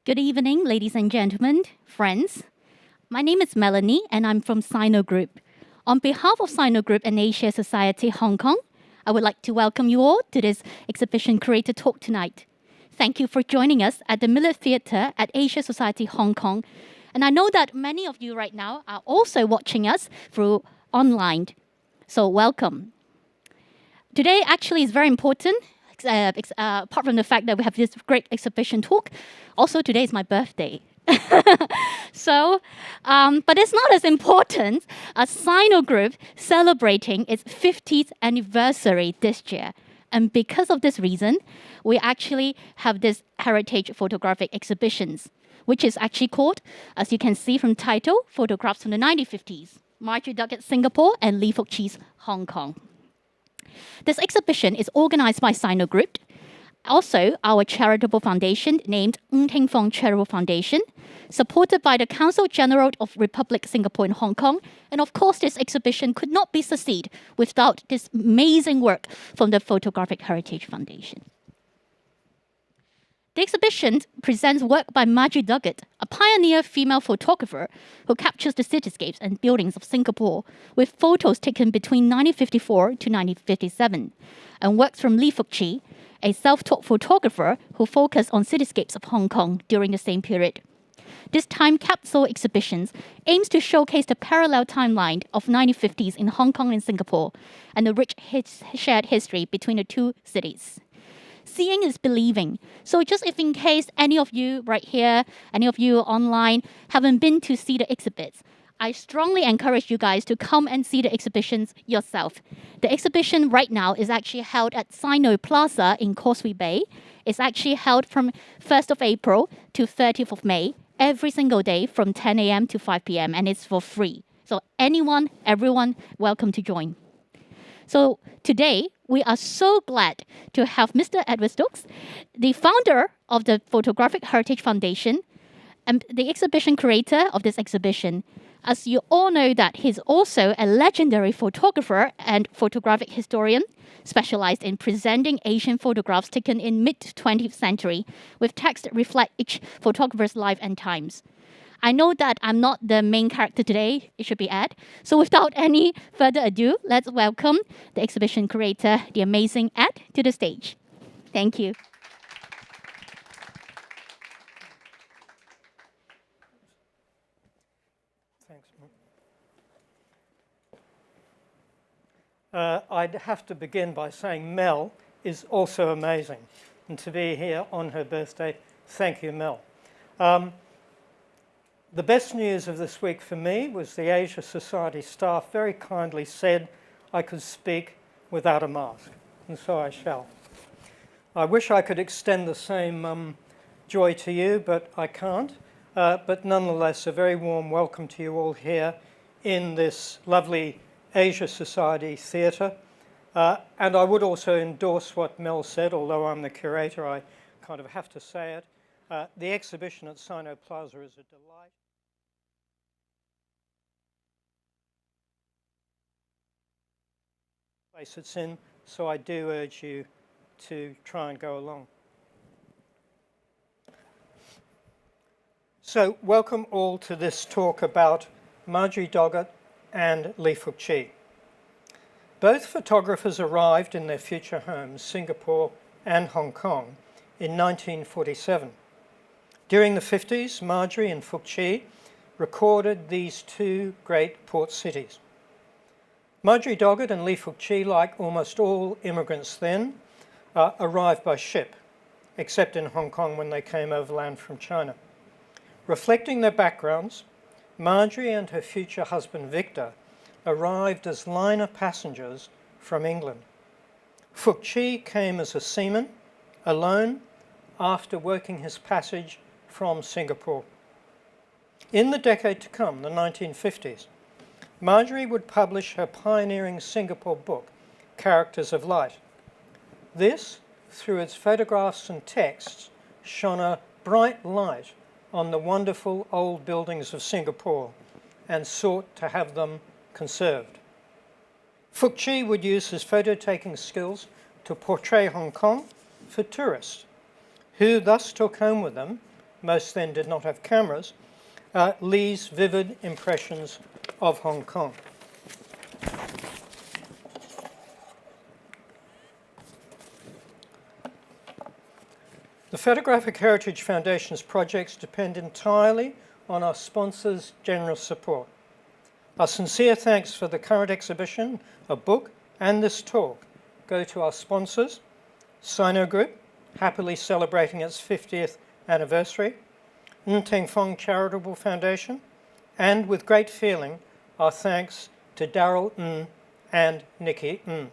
Good evening, ladies and gentlemen, friends. My name is Melanie, and I'm from Sino Group. On behalf of Sino Group and Asia Society Hong Kong, I would like to welcome you all to this exhibition Curator talk tonight. Thank you for joining us at the Miller Theatre at Asia Society Hong Kong. And I know that many of you right now are also watching us through online. So welcome. Today actually is very important. Apart from the fact that we have this great exhibition talk, also today is my birthday. So, but it's not as important as Sino Group celebrating its 50th anniversary this year. And because of this reason, we actually have this heritage photographic exhibitions, which is actually called, as you can see from title, Photographs from the 1950s, Marjorie Doggett, Singapore, and Fook Chee's Hong Kong. This exhibition is organized by Sino Group, also our charitable foundation named Ng Ting Fong Charitable Foundation, supported by the Council General of Republic Singapore and Hong Kong. And of course, this exhibition could not be succeed without this amazing work from the Photographic Heritage Foundation. The exhibition presents work by Marjorie Doggett, a pioneer female photographer who captures the cityscapes and buildings of Singapore with photos taken between 1954 to 1957, and works from Fook Chee, a self-taught photographer who focused on cityscapes of Hong Kong during the same period. This time capsule exhibitions aims to showcase the parallel timeline of 1950s in Hong Kong and Singapore and the rich shared history between the two cities. Seeing is believing. So just if in case any of you right here, any of you online haven't been to see the exhibits, I strongly encourage you guys to come and see the exhibitions yourself. The exhibition right now is actually held at Sino Plaza in Causeway Bay. It's actually held from 1st of April to 30th of May, every single day from 10 a.m. to 5 p.m. and it's for free. So anyone, everyone, welcome to join. So today, we are so glad to have Mr. Edward Stokes, the founder of the Photographic Heritage Foundation and the exhibition curator of this exhibition. As you all know that he's also a legendary photographer and photographic historian, specialized in presenting Asian photographs taken in mid-20th century with text that reflect each photographer's life and times. I know that I'm not the main character today, it should be Ed. So without any further ado, let's welcome the exhibition curator, the amazing Ed, to the stage. Thank you. Thanks. I'd have to begin by saying Mel is also amazing. And to be here on her birthday, thank you, Mel. The best news of this week for me was the Asia Society staff very kindly said I could speak without a mask, and so I shall. I wish I could extend the same joy to you, but I can't. But nonetheless, a very warm welcome to you all here in this lovely Asia Society theatre. And I would also endorse what Mel said, although I'm the curator, I kind of have to say it. The exhibition at Sino Plaza is a delight. Place it's in, so I do urge you to try and go along. So welcome all to this talk about Marjorie Doggett and Fook Chee. Both photographers arrived in their future homes, Singapore and Hong Kong, in 1947. During the 50s, Marjorie and Fook Chee recorded these two great port cities. Marjorie Doggett and Fook Chee, like almost all immigrants then, arrived by ship, except in Hong Kong when they came overland from China. Reflecting their backgrounds, Marjorie and her future husband Victor arrived as liner passengers from England. Fook Chee came as a seaman, alone, after working his passage from Singapore. In the decade to come, the 1950s, Marjorie would publish her pioneering Singapore book, Characters of Light. This, through its photographs and texts, shone a bright light on the wonderful old buildings of Singapore and sought to have them conserved. Fook Chee would use his photo-taking skills to portray Hong Kong for tourists, who thus took home with them most then did not have cameras, Lee's vivid impressions of Hong Kong. The Photographic Heritage Foundation's projects depend entirely on our sponsors' generous support. Our sincere thanks for the current exhibition, a book, and this talk go to our sponsors, Sino Group, happily celebrating its 50th anniversary, Nteng Fong Charitable Foundation, and with great feeling, our thanks to Daryl Ng and Nikki Ng.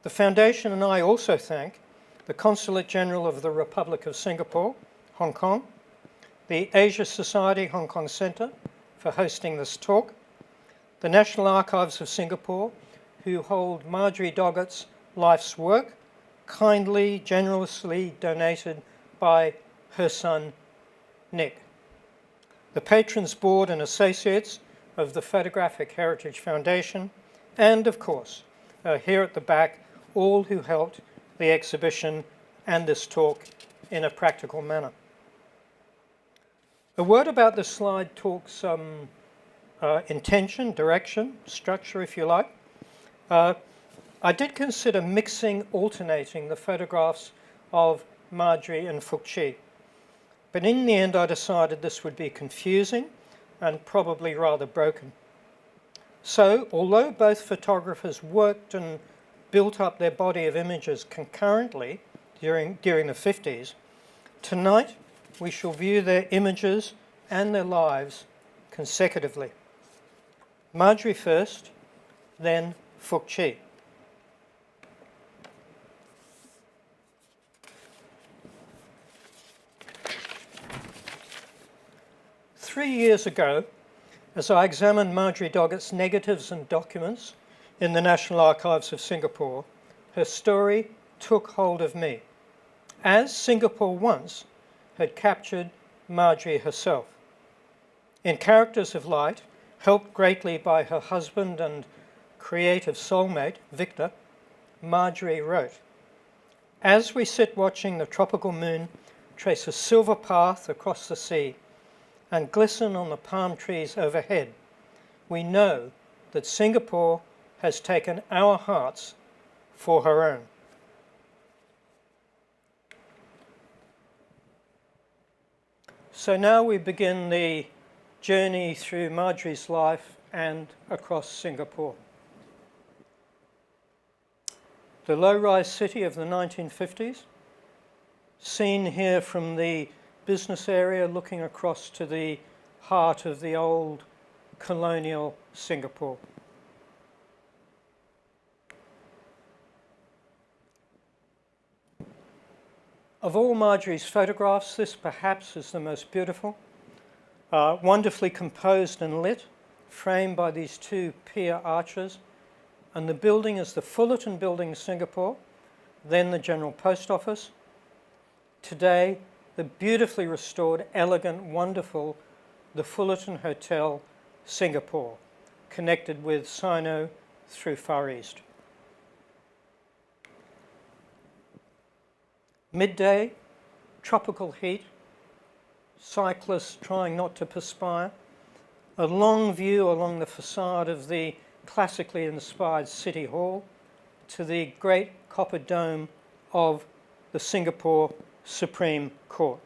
The Foundation and I also thank the Consulate General of the Republic of Singapore, Hong Kong, the Asia Society Hong Kong Centre for hosting this talk, the National Archives of Singapore, who hold Marjorie Doggett's life's work, kindly, generously donated by her son, Nick. The Patrons Board and Associates of the Photographic Heritage Foundation, and of course, here at the back, all who helped the exhibition and this talk in a practical manner. A word about this slide talks intention, direction, structure, if you like. I did consider alternating the photographs of Marjorie and Fook Chee, but in the end I decided this would be confusing and probably rather broken. So, although both photographers worked and built up their body of images concurrently during the 50s, tonight we shall view their images and their lives consecutively. Marjorie first, then Fook Chee. Three years ago, as I examined Marjorie Doggett's negatives and documents in the National Archives of Singapore, her story took hold of me, as Singapore once had captured Marjorie herself. In Characters of Light, helped greatly by her husband and creative soulmate, Victor, Marjorie wrote, "As we sit watching the tropical moon trace a silver path across the sea and glisten on the palm trees overhead, we know that Singapore has taken our hearts for her own." So now we begin the journey through Marjorie's life and across Singapore. The low-rise city of the 1950s, seen here from the business area looking across to the heart of the old colonial Singapore. Of all Marjorie's photographs, this perhaps is the most beautiful, wonderfully composed and lit, framed by these two pier arches, and the building is the Fullerton Building, Singapore, then the General Post Office. Today, the beautifully restored, elegant, wonderful, the Fullerton Hotel, Singapore, connected with Sino through Far East. Midday, tropical heat, cyclists trying not to perspire, a long view along the facade of the classically inspired City Hall to the great copper dome of the Singapore Supreme Court.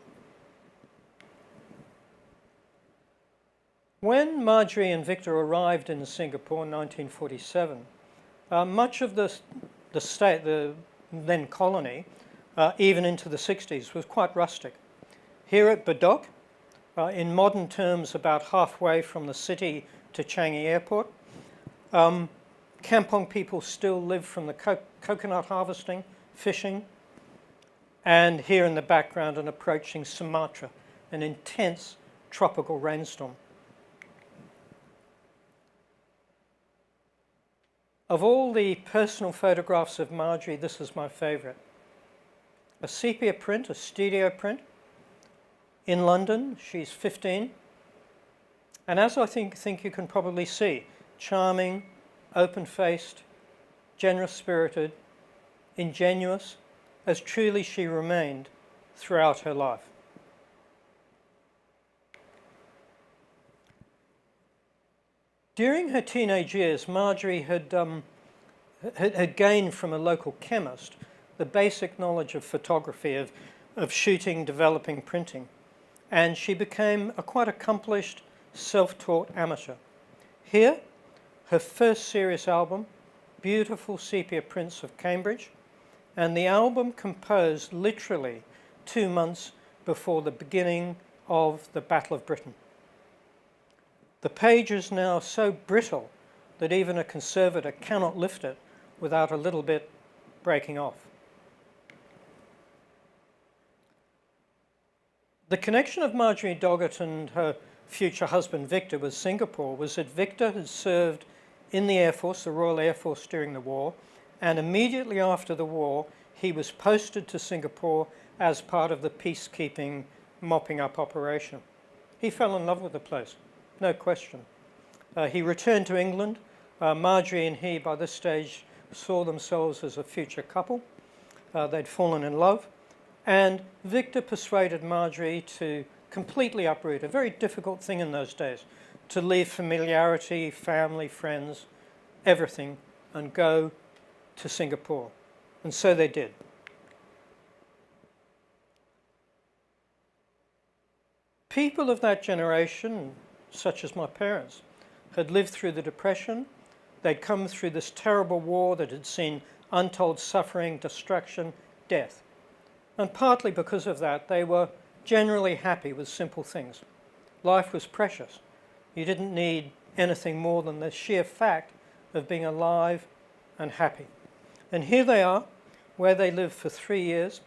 When Marjorie and Victor arrived in Singapore in 1947, much of the state, the then colony, even into the 60s, was quite rustic. Here at Bedok, in modern terms about halfway from the city to Changi Airport, Kampong people still live from the coconut harvesting, fishing, and here in the background an approaching Sumatra, an intense tropical rainstorm. Of all the personal photographs of Marjorie, this is my favourite. A sepia print, a studio print. In London, she's 15. And as I think you can probably see, charming, open-faced, generous-spirited, ingenuous, as truly she remained throughout her life. During her teenage years, Marjorie had gained from a local chemist the basic knowledge of photography, of shooting, developing, printing. And she became a quite accomplished, self-taught amateur. Here, her first serious album, beautiful sepia prints of Cambridge, and the album composed literally 2 months before the beginning of the Battle of Britain. The page is now so brittle that even a conservator cannot lift it without a little bit breaking off. The connection of Marjorie Doggett and her future husband Victor with Singapore was that Victor had served in the Air Force, the Royal Air Force, during the war, and immediately after the war he was posted to Singapore as part of the peacekeeping mopping up operation. He fell in love with the place, no question. He returned to England. Marjorie and he, by this stage, saw themselves as a future couple. They'd fallen in love. And Victor persuaded Marjorie to completely uproot, a very difficult thing in those days, to leave familiarity, family, friends, everything, and go to Singapore. And so they did. People of that generation, such as my parents, had lived through the Depression. They'd come through this terrible war that had seen untold suffering, destruction, death. And partly because of that, they were generally happy with simple things. Life was precious. You didn't need anything more than the sheer fact of being alive and happy. And here they are, where they lived for 3 years,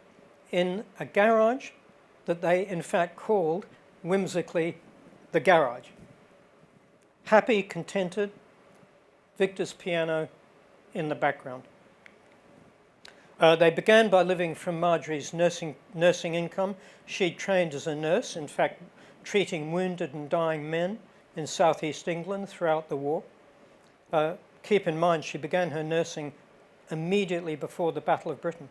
in a garage that they in fact called, whimsically, the garage. Happy, contented, Victor's piano in the background. They began by living from Marjorie's nursing income. She'd trained as a nurse, in fact, treating wounded and dying men in southeast England throughout the war. Keep in mind, she began her nursing immediately before the Battle of Britain.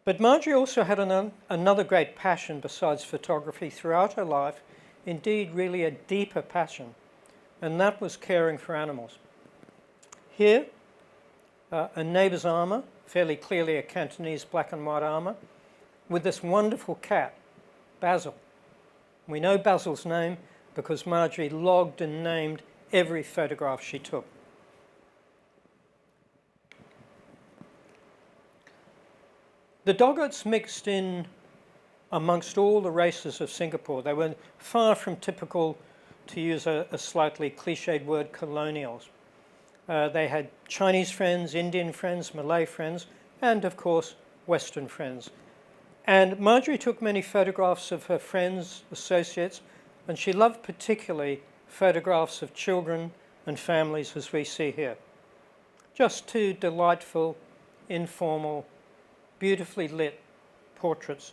But Marjorie also had another great passion besides photography throughout her life, indeed really a deeper passion, and that was caring for animals. Here, a neighbour's armour, fairly clearly a Cantonese black and white armour, with this wonderful cat, Basil. We know Basil's name because Marjorie logged and named every photograph she took. The Doggetts mixed in amongst all the races of Singapore. They were far from typical, to use a slightly cliched word, colonials. They had Chinese friends, Indian friends, Malay friends, and of course, Western friends. And Marjorie took many photographs of her friends, associates, and she loved particularly photographs of children and families as we see here. Just two delightful, informal, beautifully lit portraits.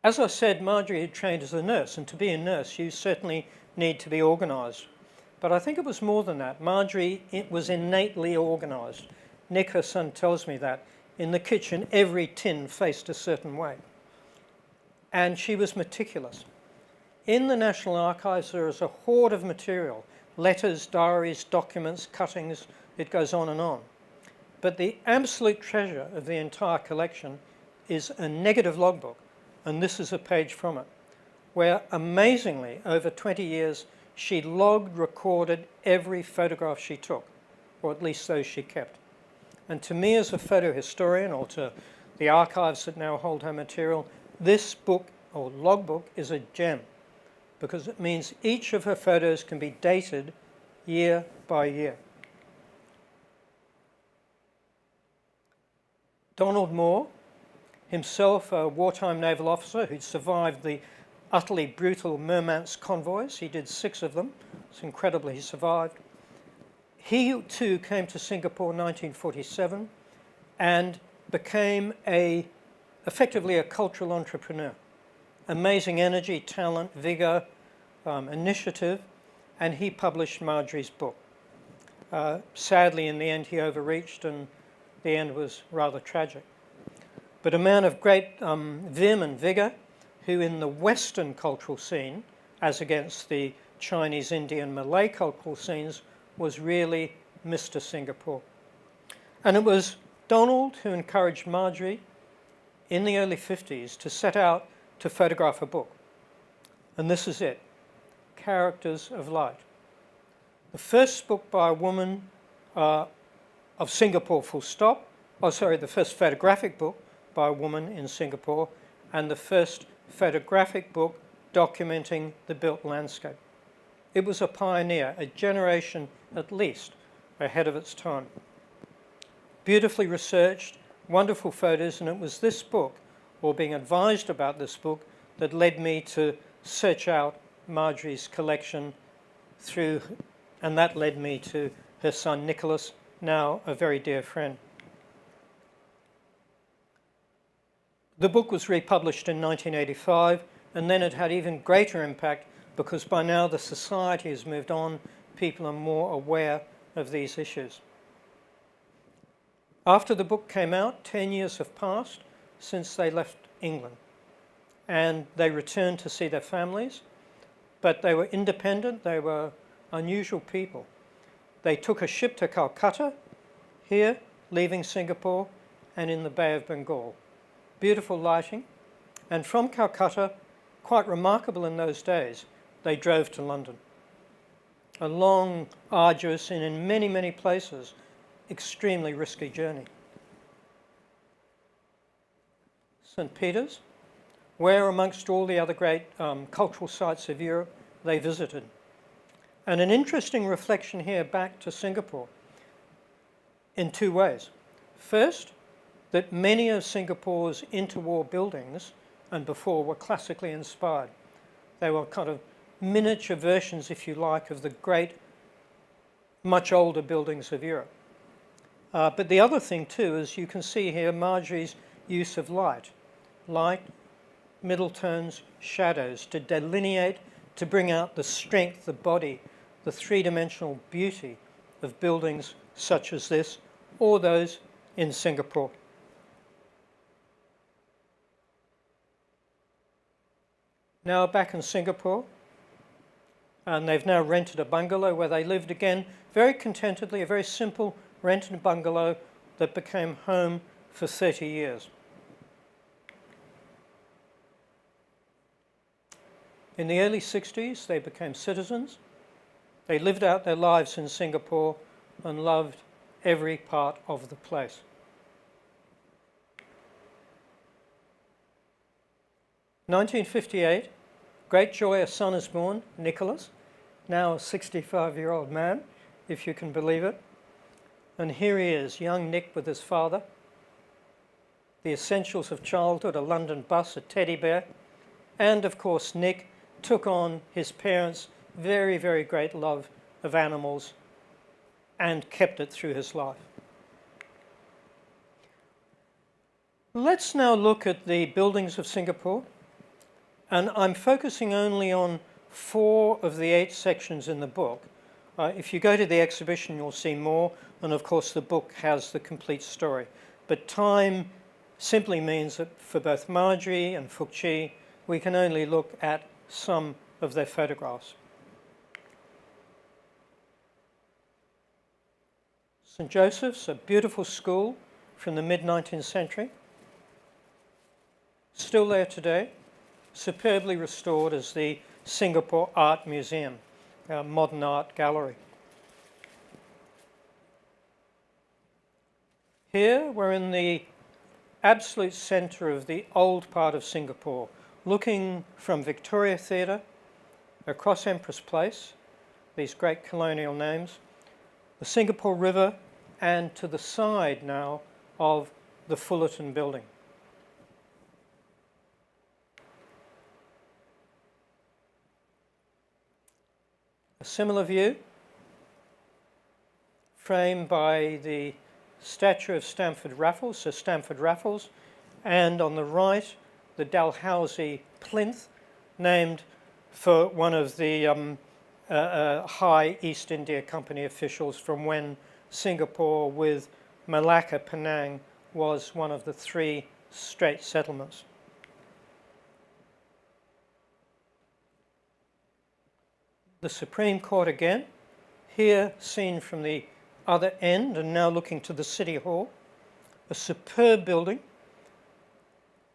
As I said, Marjorie had trained as a nurse, and to be a nurse, you certainly need to be organised. But I think it was more than that. Marjorie was innately organised. Nick, her son, tells me that. In the kitchen, every tin faced a certain way. And she was meticulous. In the National Archives, there is a hoard of material, letters, diaries, documents, cuttings, it goes on and on. But the absolute treasure of the entire collection is a negative logbook, and this is a page from it, where amazingly, over 20 years, she logged, recorded every photograph she took, or at least those she kept. And to me as a photo historian, or to the archives that now hold her material, this book, or logbook, is a gem, because it means each of her photos can be dated year by year. Donald Moore, himself a wartime naval officer who'd survived the utterly brutal Murmansk convoys. He did 6 of them. It's incredible he survived. He too came to Singapore in 1947 and became effectively a cultural entrepreneur. Amazing energy, talent, vigor, initiative, and he published Marjorie's book. Sadly, in the end, he overreached, and the end was rather tragic. But a man of great vim and vigor, who in the Western cultural scene, as against the Chinese, Indian, Malay cultural scenes, was really Mr. Singapore. And it was Donald who encouraged Marjorie in the early 50s to set out to photograph a book. And this is it, Characters of Light. The first book by a woman of Singapore, full stop. Oh, sorry, the first photographic book by a woman in Singapore, and the first photographic book documenting the built landscape. It was a pioneer, a generation at least ahead of its time. Beautifully researched, wonderful photos, and it was this book, or being advised about this book, that led me to search out Marjorie's collection through, and that led me to her son Nicholas, now a very dear friend. The book was republished in 1985, and then it had even greater impact because by now the society has moved on, people are more aware of these issues. After the book came out, 10 years have passed since they left England, and they returned to see their families, but they were independent, they were unusual people. They took a ship to Calcutta, here, leaving Singapore, and in the Bay of Bengal. Beautiful lighting, and from Calcutta, quite remarkable in those days, they drove to London. A long, arduous, and in many, many places, extremely risky journey. St. Peter's, where amongst all the other great cultural sites of Europe, they visited. And an interesting reflection here back to Singapore in two ways. First, that many of Singapore's interwar buildings and before were classically inspired. They were kind of miniature versions, if you like, of the great, much older buildings of Europe. But the other thing too is you can see here Marjorie's use of light, middle tones, shadows, to delineate, to bring out the strength, the body, the three-dimensional beauty of buildings such as this, or those in Singapore. Now back in Singapore, and they've now rented a bungalow where they lived again very contentedly, a very simple rented bungalow that became home for 30 years. In the early 60s, they became citizens. They lived out their lives in Singapore and loved every part of the place. In 1958, great joy, a son is born, Nicholas, now a 65-year-old man, if you can believe it. And here he is, young Nick with his father. The essentials of childhood, a London bus, a teddy bear. And of course, Nick took on his parents' very, very great love of animals and kept it through his life. Let's now look at the buildings of Singapore. And I'm focusing only on 4 of the 8 sections in the book. If you go to the exhibition, you'll see more. And of course, the book has the complete story. But time simply means that for both Marjorie and Fook Chee, we can only look at some of their photographs. St. Joseph's, a beautiful school from the mid-19th century. Still there today, superbly restored as the Singapore Art Museum, a modern art gallery. Here we're in the absolute centre of the old part of Singapore, looking from Victoria Theatre across Empress Place, these great colonial names, the Singapore River, and to the side now of the Fullerton Building. A similar view, framed by the statue of Stamford Raffles, Sir Stamford Raffles, and on the right, the Dalhousie plinth, named for one of the high East India Company officials from when Singapore with Malacca, Penang, was one of the 3 Strait settlements. the Supreme Court again, here seen from the other end and now looking to the City Hall. A superb building,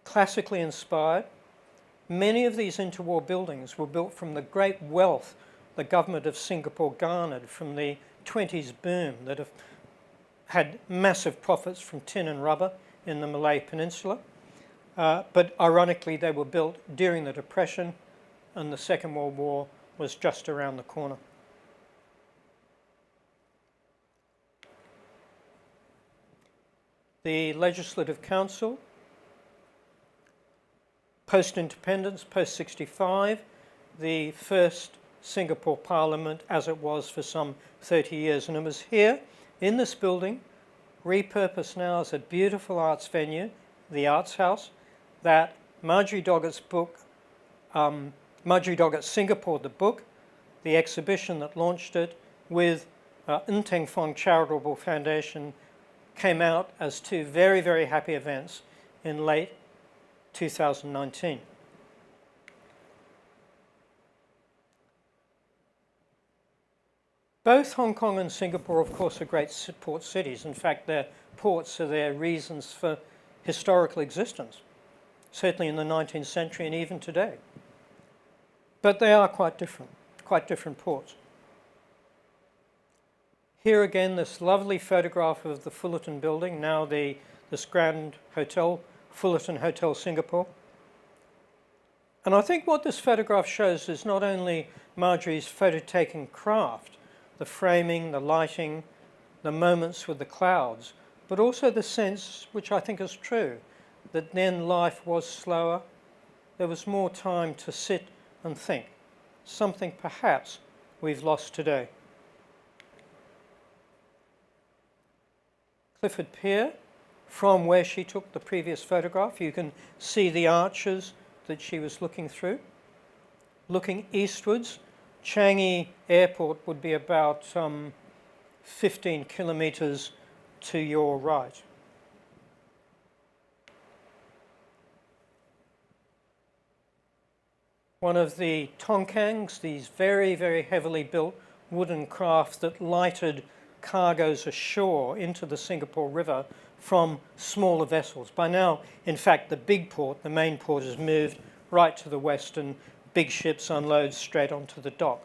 classically inspired. Many of these interwar buildings were built from the great wealth the government of Singapore garnered from the 20s boom that have had massive profits from tin and rubber in the Malay Peninsula. But ironically, they were built during the Depression, and the Second World War was just around the corner. The Legislative Council, post-independence, post-65, the first Singapore Parliament as it was for some 30 years. And it was here, in this building, repurposed now as a beautiful arts venue, the Arts House, that Marjorie Doggett's book, Marjorie Doggett Singapore, the book, the exhibition that launched it with Ng Fong Charitable Foundation, came out as two very, very happy events in late 2019. Both Hong Kong and Singapore, of course, are great port cities. In fact, their ports are their reasons for historical existence, certainly in the 19th century and even today. But they are quite different ports. Here again, this lovely photograph of the Fullerton building, now this grand hotel, Fullerton Hotel Singapore. And I think what this photograph shows is not only Marjorie's photo-taking craft, the framing, the lighting, the moments with the clouds, but also the sense, which I think is true, that then life was slower. There was more time to sit and think, something perhaps we've lost today. Clifford Pier, from where she took the previous photograph, you can see the arches that she was looking through. Looking eastwards, Changi Airport would be about 15 kilometres to your right. One of the tongkangs, these very, very heavily built wooden craft that lighted cargoes ashore into the Singapore River from smaller vessels. By now, in fact, the big port, the main port, has moved right to the west and big ships unload straight onto the dock.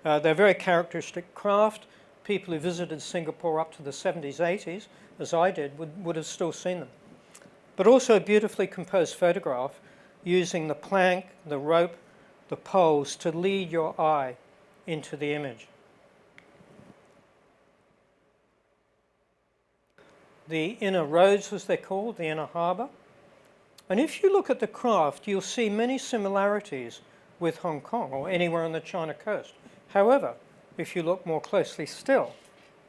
They're very characteristic craft. People who visited Singapore up to the 70s, 80s, as I did, would have still seen them. But also a beautifully composed photograph using the plank, the rope, the poles to lead your eye into the image. The inner roads, as they're called, the inner harbour. And if you look at the craft, you'll see many similarities with Hong Kong or anywhere on the China coast. However, if you look more closely still,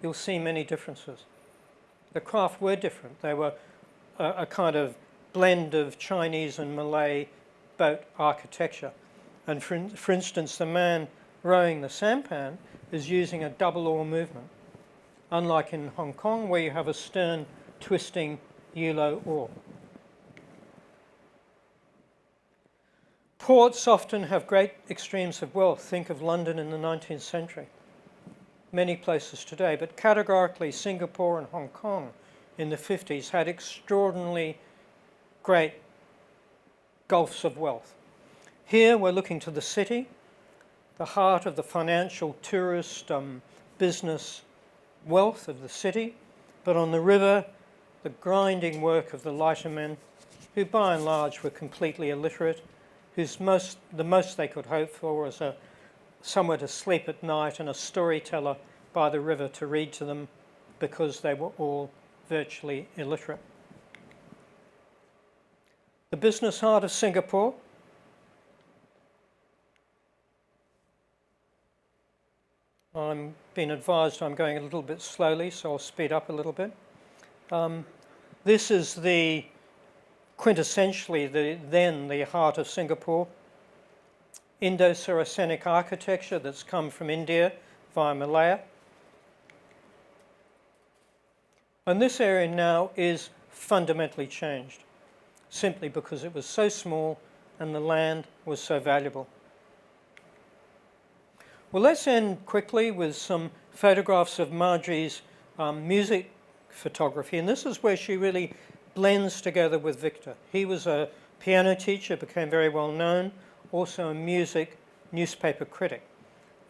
you'll see many differences. The craft were different. They were a kind of blend of Chinese and Malay boat architecture. And for instance, the man rowing the sampan is using a double oar movement, unlike in Hong Kong, where you have a stern twisting Yulo oar. Ports often have great extremes of wealth. Think of London in the 19th century. Many places today, but categorically Singapore and Hong Kong in the 50s had extraordinarily great gulfs of wealth. Here we're looking to the city, the heart of the financial, tourist, business wealth of the city, but on the river, the grinding work of the lightermen, who by and large were completely illiterate, whose the most they could hope for was somewhere to sleep at night and a storyteller by the river to read to them, because they were all virtually illiterate. The business heart of Singapore. I'm being advised I'm going a little bit slowly, so I'll speed up a little bit. This is quintessentially the heart of Singapore. Indo-Saracenic architecture that's come from India via Malaya. And this area now is fundamentally changed, simply because it was so small and the land was so valuable. Well, let's end quickly with some photographs of Marjorie's music photography, and this is where she really blends together with Victor. He was a piano teacher, became very well known, also a music newspaper critic,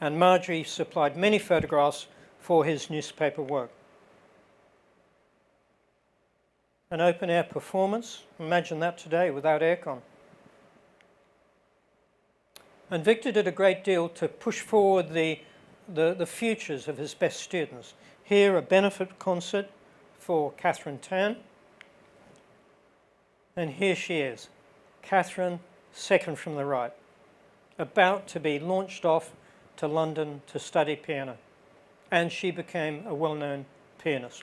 and Marjorie supplied many photographs for his newspaper work. An open-air performance, imagine that today without aircon. And Victor did a great deal to push forward the futures of his best students. Here, a benefit concert for Catherine Tan. And here she is, Catherine, second from the right, about to be launched off to London to study piano. And she became a well-known pianist.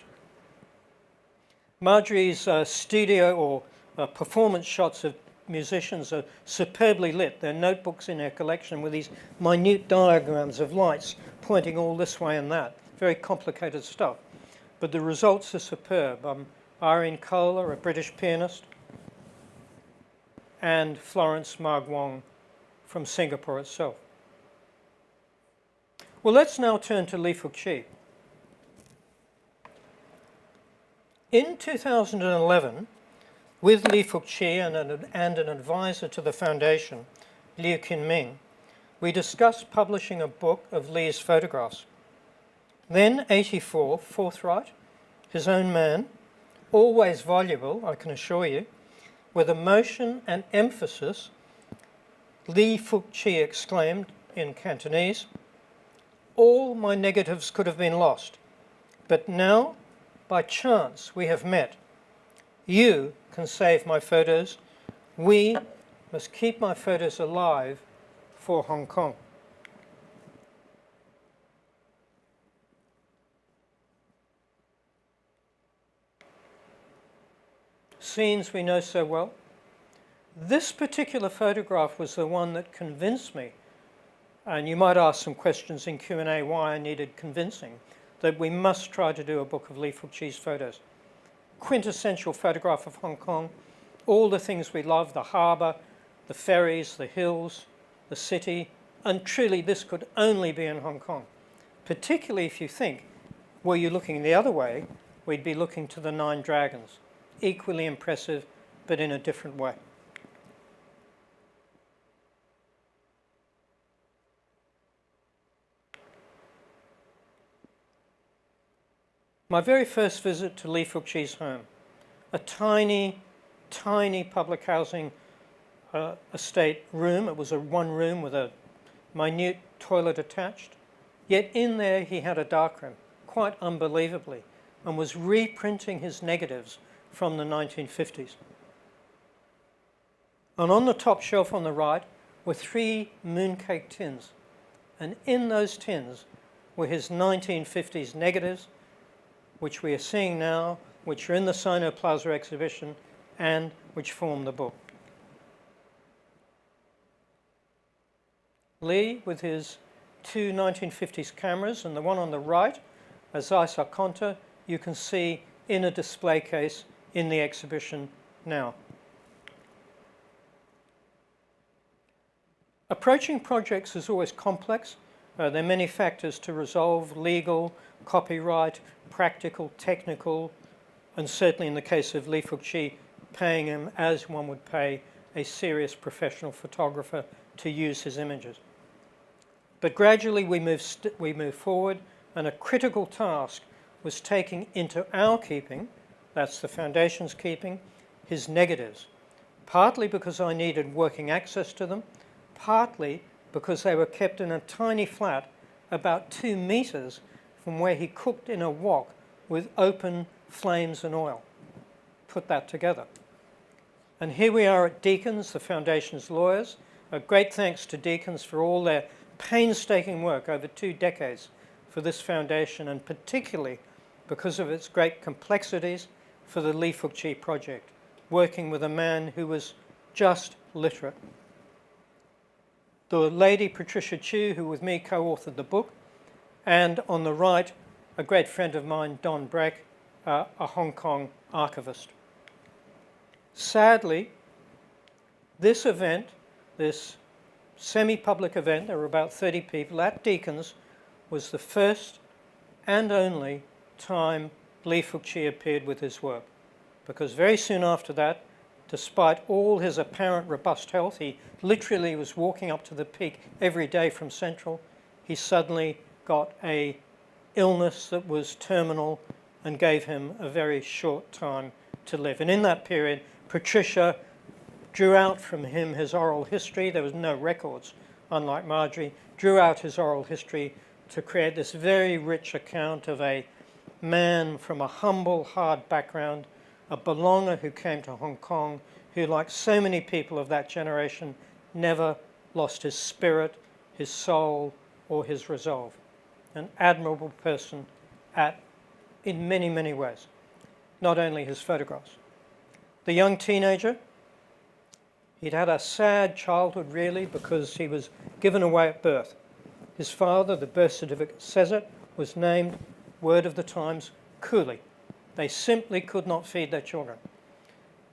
Marjorie's studio or performance shots of musicians are superbly lit. There are notebooks in her collection with these minute diagrams of lights pointing all this way and that. Very complicated stuff. But the results are superb. Irene Kohler, a British pianist, and Florence Margwong from Singapore itself. Well, let's now turn to Fook Chee. In 2011, with Fook Chee and an advisor to the foundation, Liu Qinming, we discussed publishing a book of Li's photographs. Then 84, forthright, his own man, always voluble, I can assure you, with emotion and emphasis, Fook Chee exclaimed in Cantonese, "All my negatives could have been lost, but now, by chance, we have met. You can save my photos. We must keep my photos alive for Hong Kong." Scenes we know so well. This particular photograph was the one that convinced me, and you might ask some questions in Q&A why I needed convincing, that we must try to do a book of Fook Chee's photos. Quintessential photograph of Hong Kong, all the things we love, the harbour, the ferries, the hills, the city, and truly this could only be in Hong Kong. Particularly if you think, were you looking the other way, we'd be looking to the Nine Dragons. Equally impressive, but in a different way. My very first visit to Fook Chee's home, a tiny, tiny public housing estate room. It was a one room with a minute toilet attached. Yet in there he had a darkroom, quite unbelievably, and was reprinting his negatives from the 1950s. And on the top shelf on the right were 3 mooncake tins. And in those tins were his 1950s negatives, which we are seeing now, which are in the Sino Plaza exhibition, and which form the book. Li, with his 2 1950s cameras, and the one on the right, as Isa Konta, you can see in a display case in the exhibition now. Approaching projects is always complex. There are many factors to resolve: legal, copyright, practical, technical, and certainly in the case of Fook Chee, paying him as one would pay a serious professional photographer to use his images. But gradually we move forward, and a critical task was taking into our keeping, that's the foundation's keeping, his negatives, partly because I needed working access to them, partly because they were kept in a tiny flat about 2 meters from where he cooked in a wok with open flames and oil. Put that together. And here we are at Deacon's, the foundation's lawyers. A great thanks to Deacon's for all their painstaking work over 2 decades for this foundation, and particularly because of its great complexities for the Fook Chee project, working with a man who was just literate. The lady Patricia Chu, who with me co-authored the book, and on the right, a great friend of mine, Don Breck, a Hong Kong archivist. Sadly, this event, this semi-public event, there were about 30 people, at Deacon's, was the first and only time Lee Fook Chee appeared with his work. Because very soon after that, despite all his apparent robust health, he literally was walking up to the peak every day from Central, he suddenly got a illness that was terminal and gave him a very short time to live. And in that period, Patricia drew out from him his oral history. There was no records, unlike Marjorie, drew out his oral history to create this very rich account of a man from a humble, hard background, a belonger who came to Hong Kong, who, like so many people of that generation, never lost his spirit, his soul, or his resolve. An admirable person in many, many ways, not only his photographs. The young teenager, he'd had a sad childhood, really, because he was given away at birth. His father, the birth certificate says it, was named, word of the times, Coolie. They simply could not feed their children.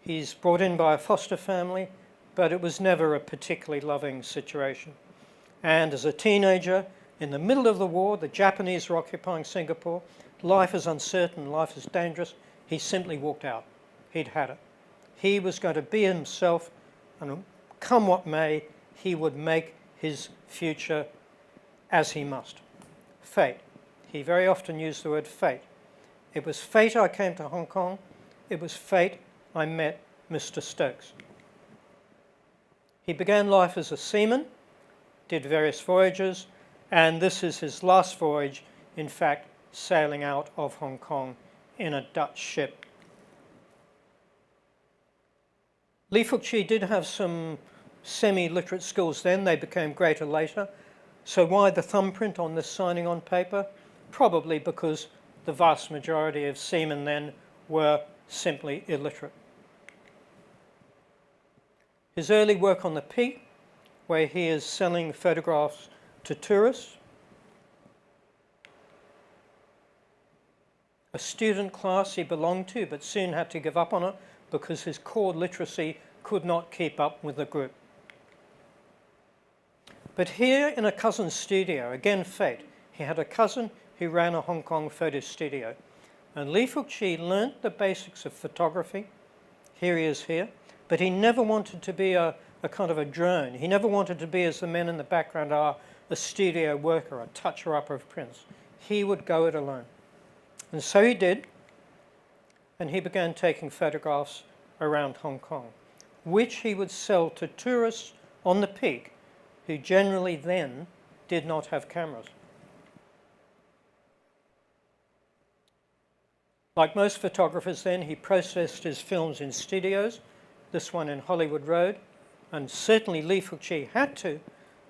He's brought in by a foster family, but it was never a particularly loving situation. And as a teenager, in the middle of the war, the Japanese were occupying Singapore. Life is uncertain, life is dangerous. He simply walked out. He'd had it. He was going to be himself, and come what may, he would make his future as he must. Fate. He very often used the word fate. It was fate I came to Hong Kong. It was fate I met Mr. Stokes. He began life as a seaman, did various voyages, and this is his last voyage, in fact, sailing out of Hong Kong in a Dutch ship. Lee Fook Chee did have some semi-literate skills then. They became greater later. So why the thumbprint on this signing on paper? Probably because the vast majority of seamen then were simply illiterate. His early work on the Peak, where he is selling photographs to tourists. A student class he belonged to, but soon had to give up on it because his core literacy could not keep up with the group. But here in a cousin's studio, again fate, he had a cousin who ran a Hong Kong photo studio. And Lee Fook Chee learnt the basics of photography. Here he is here. But he never wanted to be a kind of a drone. He never wanted to be, as the men in the background are, a studio worker, a toucher-up of prints. He would go it alone. And so he did. And he began taking photographs around Hong Kong, which he would sell to tourists on the Peak, who generally then did not have cameras. Like most photographers then, he processed his films in studios, this one in Hollywood Road, and certainly Lee Fook Chee had to,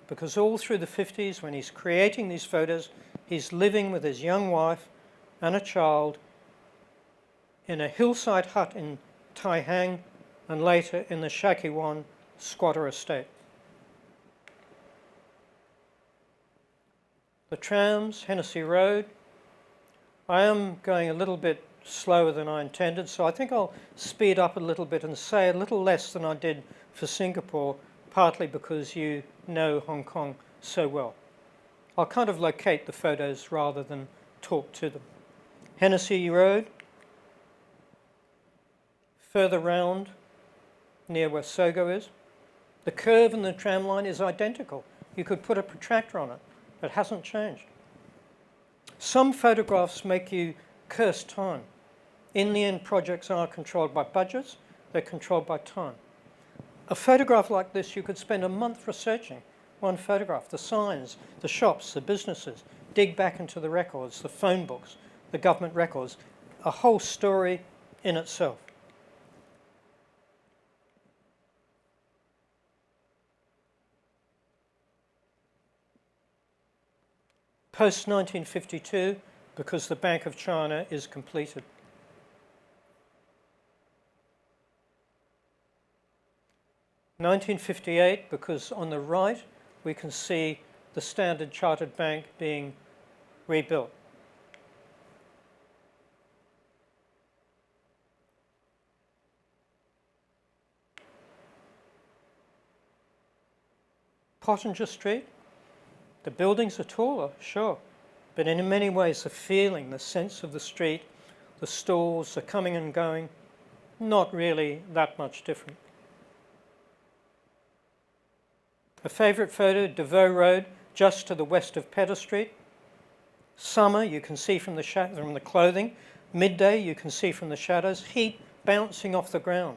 because all through the 50s, when he's creating these photos, he's living with his young wife and a child in a hillside hut in Tai Hang, and later in the Sha Kee Wan squatter estate. The trams, Hennessy Road. I am going a little bit slower than I intended, so I think I'll speed up a little bit and say a little less than I did for Singapore, partly because you know Hong Kong so well. I'll kind of locate the photos rather than talk to them. Hennessy Road, further round near where Sogo is. The curve in the tram line is identical. You could put a protractor on it. It hasn't changed. Some photographs make you curse time. In the end, projects are controlled by budgets. They're controlled by time. A photograph like this, you could spend a month researching one photograph, the signs, the shops, the businesses, dig back into the records, the phone books, the government records, a whole story in itself. Post-1952, because the Bank of China is completed. (1958), because on the right we can see the Standard Chartered Bank being rebuilt. Pottinger Street, the buildings are taller, sure, but in many ways the feeling, the sense of the street, the stalls, the coming and going, not really that much different. A favourite photo, Devoe Road, just to the west of Pedder Street. Summer, you can see from the clothing. Midday, you can see from the shadows. Heat bouncing off the ground.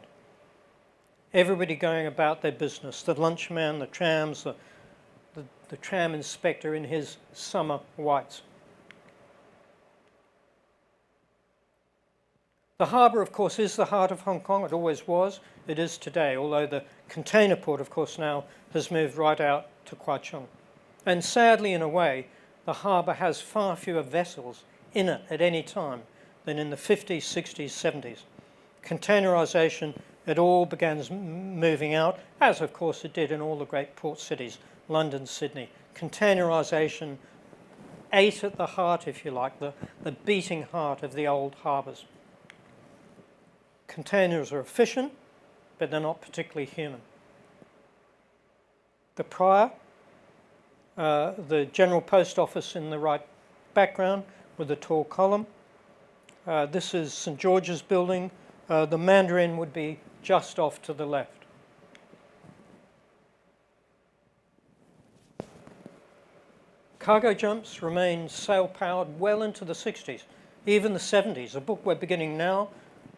Everybody going about their business. The lunchman, the trams, the tram inspector in his summer whites. The harbour, of course, is the heart of Hong Kong. It always was. It is today, although the container port, of course, now has moved right out to Kwai Chung. And sadly, in a way, the harbour has far fewer vessels in it at any time than in the 50s, 60s, 70s. Containerisation, it all began moving out, as of course it did in all the great port cities, London, Sydney. Containerisation ate at the heart, if you like, the beating heart of the old harbours. Containers are efficient, but they're not particularly human. The Prior, the General Post Office in the right background with the tall column. This is St George's Building. The Mandarin would be just off to the left. Cargo jumps remained sail-powered well into the 60s, even the 70s. A book we're beginning now,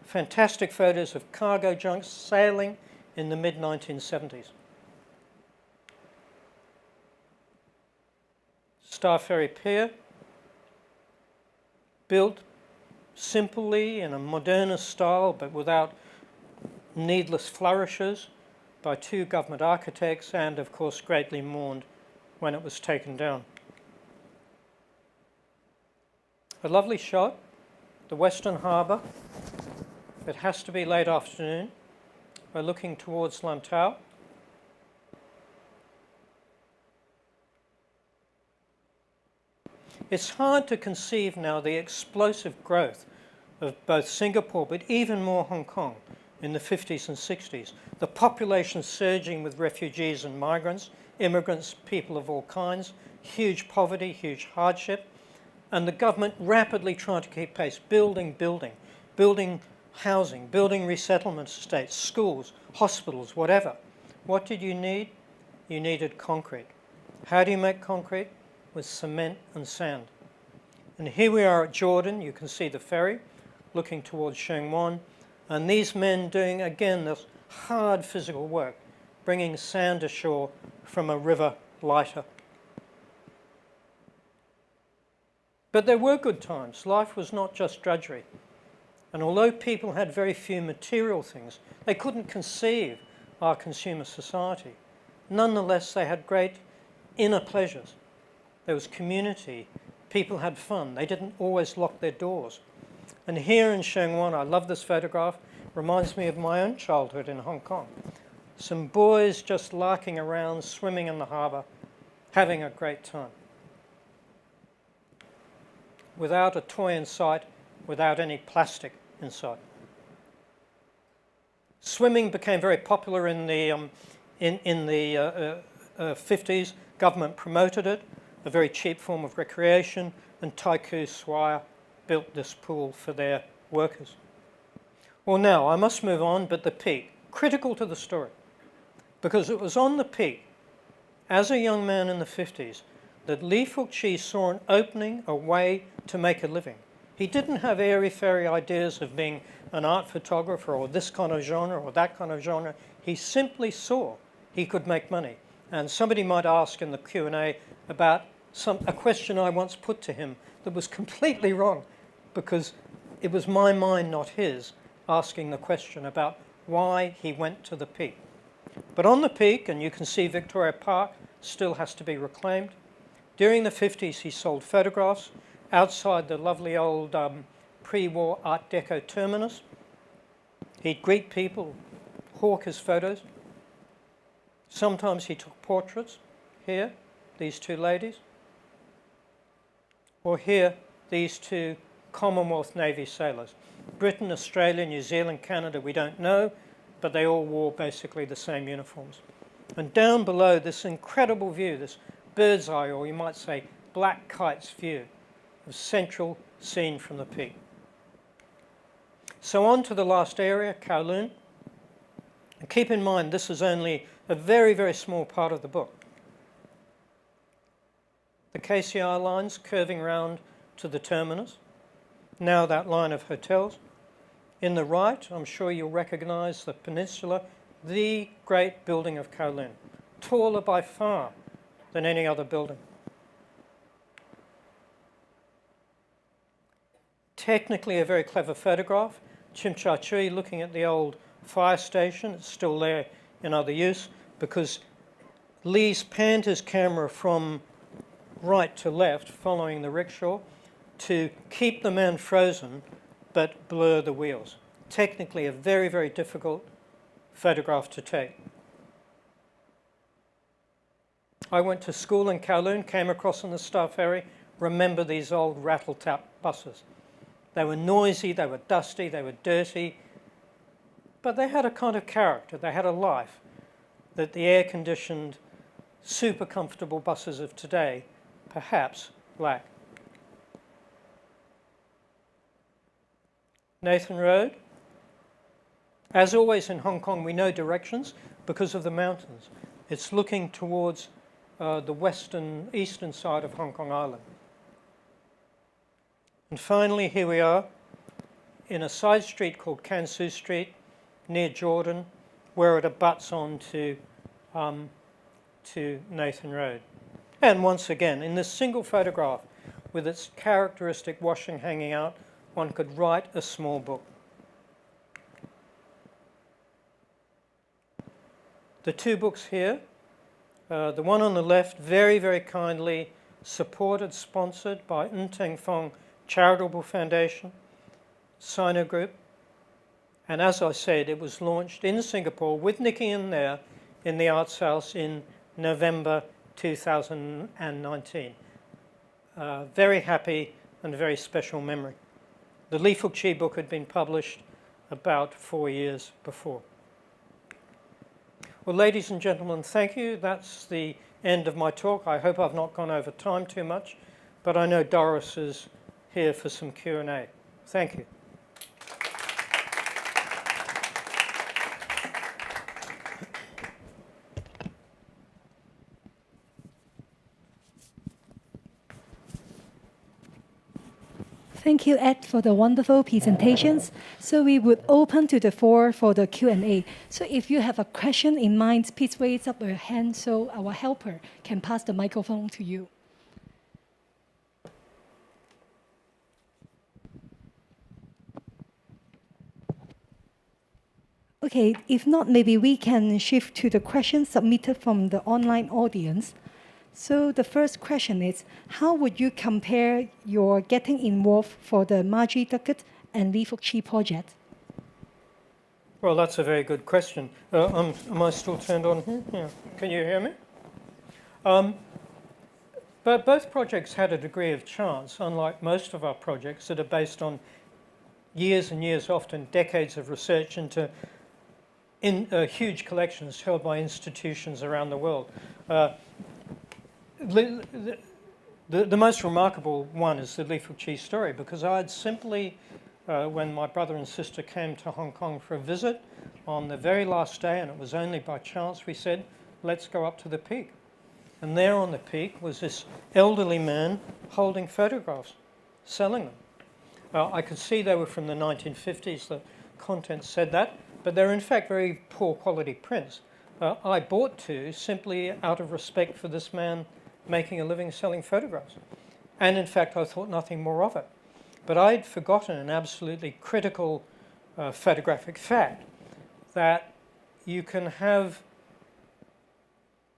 fantastic photos of cargo junks sailing in the mid-1970s. Star Ferry Pier, built simply in a modernist style but without needless flourishes by two government architects, and of course greatly mourned when it was taken down. A lovely shot, the Western Harbour. It has to be late afternoon. We're looking towards Lantau. It's hard to conceive now the explosive growth of both Singapore, but even more Hong Kong in the 50s and 60s. The population surging with refugees and migrants, immigrants, people of all kinds, huge poverty, huge hardship, and the government rapidly trying to keep pace, building housing, building resettlement estates, schools, hospitals, whatever. What did you need? You needed concrete. How do you make concrete? With cement and sand. And here we are at Jordan. You can see the ferry looking towards Sheung Wan, and these men doing again this hard physical work, bringing sand ashore from a river lighter. But there were good times. Life was not just drudgery. And although people had very few material things, they couldn't conceive our consumer society. Nonetheless, they had great inner pleasures. There was community. People had fun. They didn't always lock their doors. And here in Sheung Wan, I love this photograph, reminds me of my own childhood in Hong Kong. Some boys just larking around, swimming in the harbour, having a great time. Without a toy in sight, without any plastic in sight. Swimming became very popular in the 50s. Government promoted it, a very cheap form of recreation, and Taikoo Swire built this pool for their workers. Well, now, I must move on, but the Peak, critical to the story, because it was on the Peak, as a young man in the 50s, that Fook Chee saw an opening, a way to make a living. He didn't have airy-fairy ideas of being an art photographer or this kind of genre or that kind of genre. He simply saw he could make money. And somebody might ask in the Q&A about a question I once put to him that was completely wrong, because it was my mind, not his, asking the question about why he went to the Peak. But on the Peak, and you can see Victoria Park still has to be reclaimed, during the 50s he sold photographs outside the lovely old pre-war Art Deco terminus. He'd greet people, hawk his photos. Sometimes he took portraits. Here, these two ladies. Or here, these two Commonwealth Navy sailors. Britain, Australia, New Zealand, Canada, we don't know, but they all wore basically the same uniforms. And down below, this incredible view, this bird's eye, or you might say black kite's view of Central seen from the peak. So on to the last area, Kowloon. And keep in mind, this is only a very, very small part of the book. The KCR lines curving round to the terminus. Now that line of hotels. In the right, I'm sure you'll recognise the peninsula, the great building of Kowloon, taller by far than any other building. Technically a very clever photograph. Chimcha Chui looking at the old fire station. It's still there in other use because Lee's panned his camera from right to left following the rickshaw to keep the man frozen but blur the wheels. Technically a very, very difficult photograph to take. I went to school in Kowloon, came across on the Star Ferry, remember these old rattle-tap buses. They were noisy, they were dusty, they were dirty, but they had a kind of character, they had a life that the air-conditioned, super comfortable buses of today perhaps lack. Nathan Road. As always in Hong Kong, we know directions because of the mountains. It's looking towards the eastern side of Hong Kong Island. And finally, here we are in a side street called Kansu Street near Jordan, where it abuts on to Nathan Road. And once again, in this single photograph, with its characteristic washing hanging out, one could write a small book. The two books here, the one on the left, very, very kindly supported, sponsored by Nteng Fong Charitable Foundation, Sino Group. And as I said, it was launched in Singapore with Nikki in there in the Arts House in November 2019. Very happy and very special memory. The Lee Fook Chee book had been published about 4 years before. Well, ladies and gentlemen, thank you. That's the end of my talk. I hope I've not gone over time too much, but I know Doris is here for some Q&A. Thank you. Thank you, Ed, for the wonderful presentations. So we would open to the floor for the Q&A. So if you have a question in mind, please raise up your hand so our helper can pass the microphone to you. Okay, if not, maybe we can shift to the questions submitted from the online audience. So the first question is, how would you compare your getting involved for the Marjorie Doggett and Lee Fook Chee project? Well, that's a very good question. Am I still turned on here? Yeah. Can you hear me? But both projects had a degree of chance, unlike most of our projects that are based on years and years, often decades of research into huge collections held by institutions around the world. The most remarkable one is the Lee Fook Chee story, because I had simply, when my brother and sister came to Hong Kong for a visit on the very last day, and it was only by chance, we said, let's go up to the peak. And there on the peak was this elderly man holding photographs, selling them. I could see they were from the 1950s, the content said that, but they're in fact very poor quality prints. I bought two simply out of respect for this man making a living selling photographs. And in fact, I thought nothing more of it. But I'd forgotten an absolutely critical photographic fact, that you can have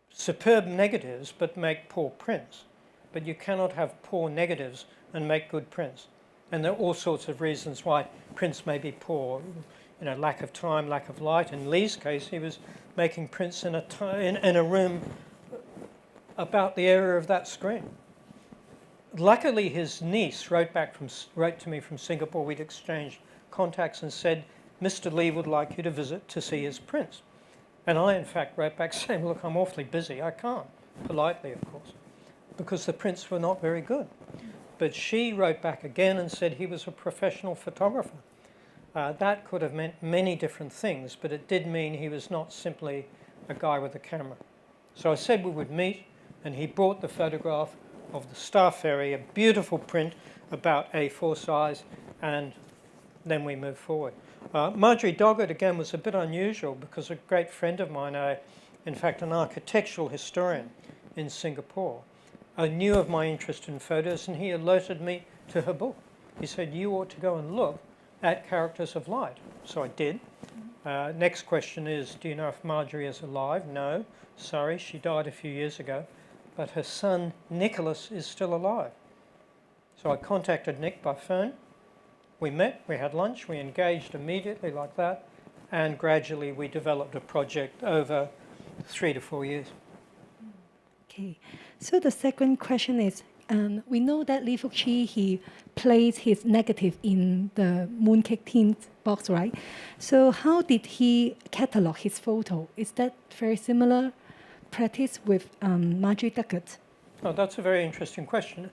superb negatives but make poor prints. But you cannot have poor negatives and make good prints. And there are all sorts of reasons why prints may be poor. You know, lack of time, lack of light. In Lee's case, he was making prints in a room about the area of that screen. Luckily, his niece wrote to me from Singapore. We'd exchanged contacts and said, Mr. Lee would like you to visit to see his prints. And I, in fact, wrote back saying, look, I'm awfully busy. I can't, politely, of course, because the prints were not very good. But she wrote back again and said he was a professional photographer. That could have meant many different things, but it did mean he was not simply a guy with a camera. So I said we would meet, and he brought the photograph of the Star Ferry, a beautiful print about A4 size, and then we moved forward. Marjorie Doggett, again, was a bit unusual because a great friend of mine, in fact an architectural historian in Singapore, knew of my interest in photos, and he alerted me to her book. He said, you ought to go and look at Characters of Light. So I did. Next question is, do you know if Marjorie is alive? No, sorry, she died a few years ago, but her son Nicholas is still alive. So I contacted Nick by phone. We met, we had lunch, we engaged immediately like that, and gradually we developed a project over 3 to 4 years. Okay, so the second question is, we know that Fook Chee, he placed his negative in the mooncake tin box, right? So how did he catalog his photo? Is that very similar practice with Marjorie Doggett? Oh, that's a very interesting question.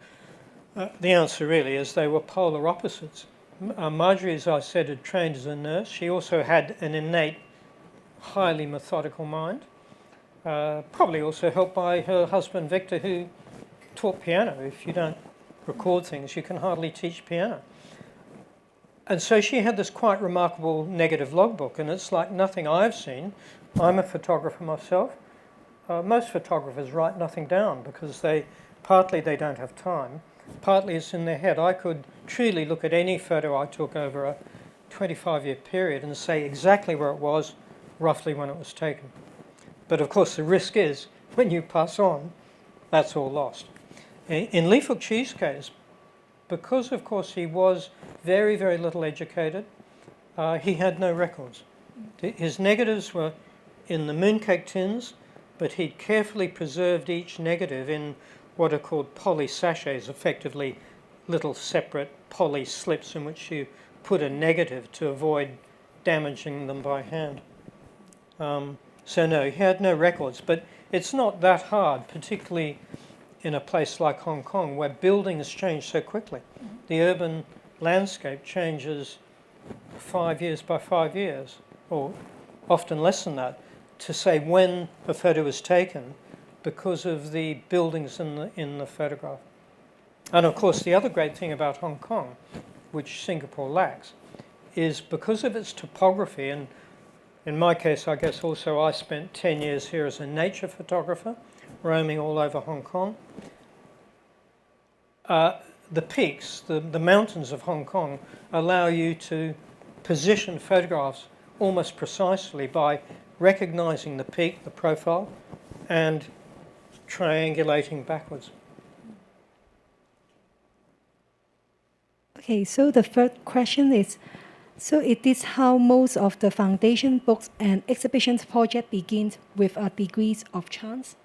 The answer really is they were polar opposites. Marjorie, as I said, had trained as a nurse. She also had an innate, highly methodical mind, probably also helped by her husband Victor, who taught piano. If you don't record things, you can hardly teach piano. And so she had this quite remarkable negative logbook, and it's like nothing I've seen. I'm a photographer myself. Most photographers write nothing down because partly they don't have time, partly it's in their head. I could truly look at any photo I took over a 25-year period and say exactly where it was, roughly when it was taken. But of course the risk is, when you pass on, that's all lost. In Fook Chee's case, because of course he was very, very little educated, he had no records. His negatives were in the mooncake tins, but he'd carefully preserved each negative in what are called poly sachets, effectively little separate poly slips in which you put a negative to avoid damaging them by hand. So no, he had no records, but it's not that hard, particularly in a place like Hong Kong where buildings change so quickly. The urban landscape changes 5 years by 5 years, or often less than that, to say when a photo was taken because of the buildings in the photograph. And of course the other great thing about Hong Kong, which Singapore lacks, is because of its topography, and in my case I guess also I spent 10 years here as a nature photographer, roaming all over Hong Kong. The peaks, the mountains of Hong Kong allow you to position photographs almost precisely by recognizing the peak, the profile, and triangulating backwards. Okay, so the third question is, so it is how most of the foundation books and exhibitions project begins with a degrees of chance?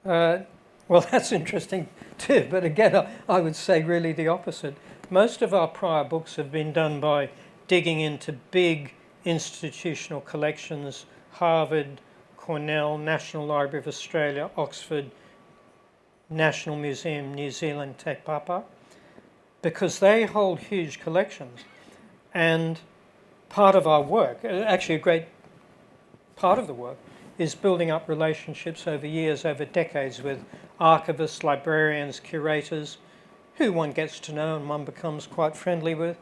Well, that's interesting too, but again, I would say really the opposite. Most of our prior books have been done by digging into big institutional collections, Harvard, Cornell, National Library of Australia, Oxford, National Museum, New Zealand, Te Papa, because they hold huge collections. And part of our work, actually a great part of the work, is building up relationships over years, over decades with archivists, librarians, curators, who one gets to know and one becomes quite friendly with,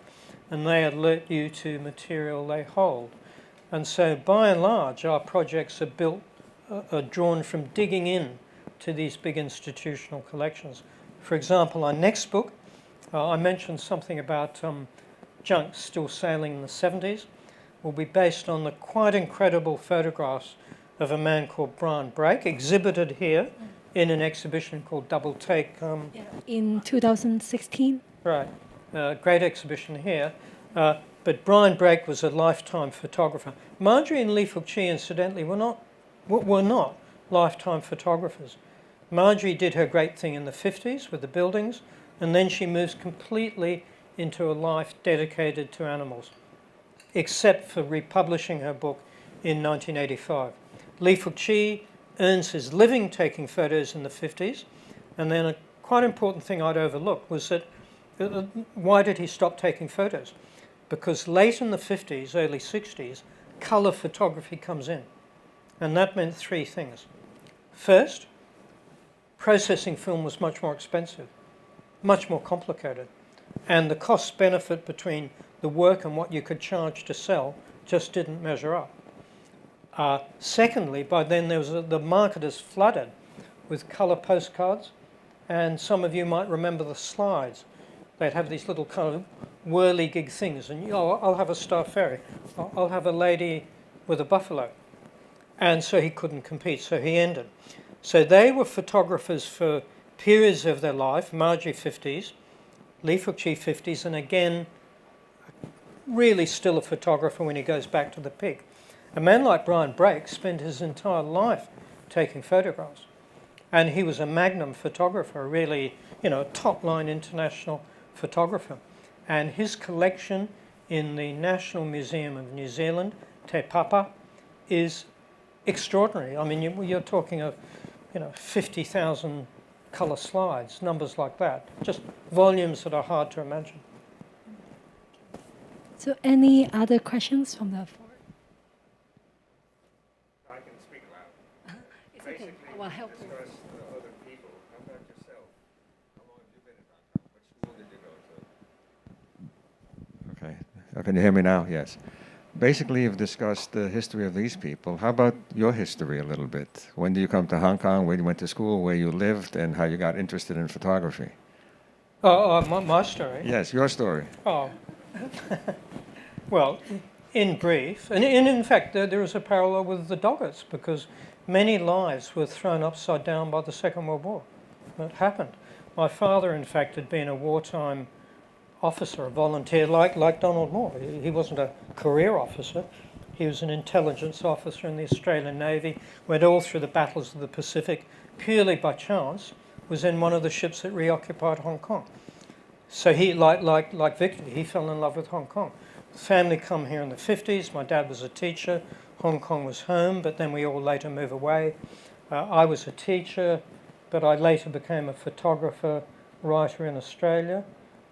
and they alert you to material they hold. And so by and large our projects are drawn from digging in to these big institutional collections. For example, our next book, I mentioned something about junks still sailing in the 70s, will be based on the quite incredible photographs of a man called Brian Brake, exhibited here in an exhibition called Double Take. In 2016? Right, great exhibition here. But Brian Brake was a lifetime photographer. Marjorie and Fook Chee, incidentally, were not lifetime photographers. Marjorie did her great thing in the 50s with the buildings, and then she moves completely into a life dedicated to animals, except for republishing her book in 1985. Li Fook Chee earns his living taking photos in the 50s. And then a quite important thing I'd overlooked was that why did he stop taking photos? Because late in the 50s, early 60s, colour photography comes in. And that meant three things. First, processing film was much more expensive, much more complicated. And the cost benefit between the work and what you could charge to sell just didn't measure up. Secondly, by then the market is flooded with colour postcards, and some of you might remember the slides. They'd have these little kind of whirligig things, and I'll have a star fairy, I'll have a lady with a buffalo. And so he couldn't compete, so he ended. So they were photographers for periods of their life, Marjorie 50s, Li Fook Chee 50s, and again, really still a photographer when he goes back to the peak. A man like Brian Brake spent his entire life taking photographs. And he was a magnum photographer, really, top-line international photographer. And his collection in the National Museum of New Zealand, Te Papa, is extraordinary. I mean, you're talking of, 50,000 colour slides, numbers like that. Just volumes that are hard to imagine. So any other questions from the floor? I can speak loud. It's Basically, okay. Well, help you. discuss other people. How about yourself? How long have you been in Hong Kong? What school did you go to? Okay. Can you hear me now? Yes. Basically, you've discussed the history of these people. How about your history a little bit? When did you come to Hong Kong? Where you went to school? Where you lived? And how you got interested in photography? My story? Yes, your story. Oh. Well, in brief, and in fact, there is a parallel with the Doggetts, because many lives were thrown upside down by the Second World War. It happened. My father, in fact, had been a wartime officer, a volunteer, like Donald Moore. He wasn't a career officer. He was an intelligence officer in the Australian Navy, went all through the battles of the Pacific, purely by chance, was in one of the ships that reoccupied Hong Kong. So he, like Victor, he fell in love with Hong Kong. The family come here in the 50s. My dad was a teacher. Hong Kong was home, but then we all later moved away. I was a teacher, but I later became a photographer, writer in Australia,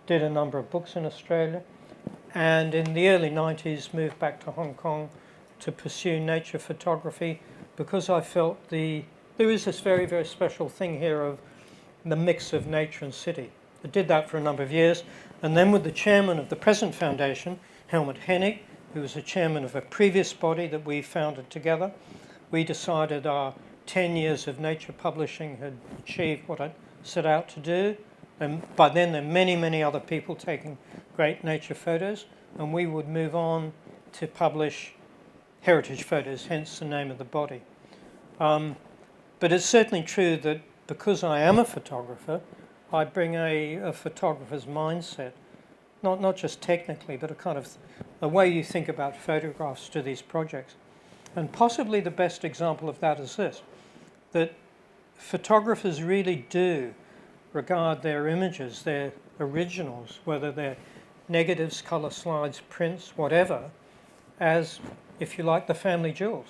did a number of books in Australia, and in the early 90s moved back to Hong Kong to pursue nature photography, because I felt there is this very, very special thing here of the mix of nature and city. I did that for a number of years, and then with the chairman of the present foundation, Helmut Hennig, who was the chairman of a previous body that we founded together, we decided our 10 years of nature publishing had achieved what I'd set out to do. And by then there were many, many other people taking great nature photos, and we would move on to publish heritage photos, hence the name of the body. But it's certainly true that because I am a photographer, I bring a photographer's mindset, not just technically, but a kind of a way you think about photographs to these projects. And possibly the best example of that is this, that photographers really do regard their images, their originals, whether they're negatives, colour slides, prints, whatever, as, if you like, the family jewels,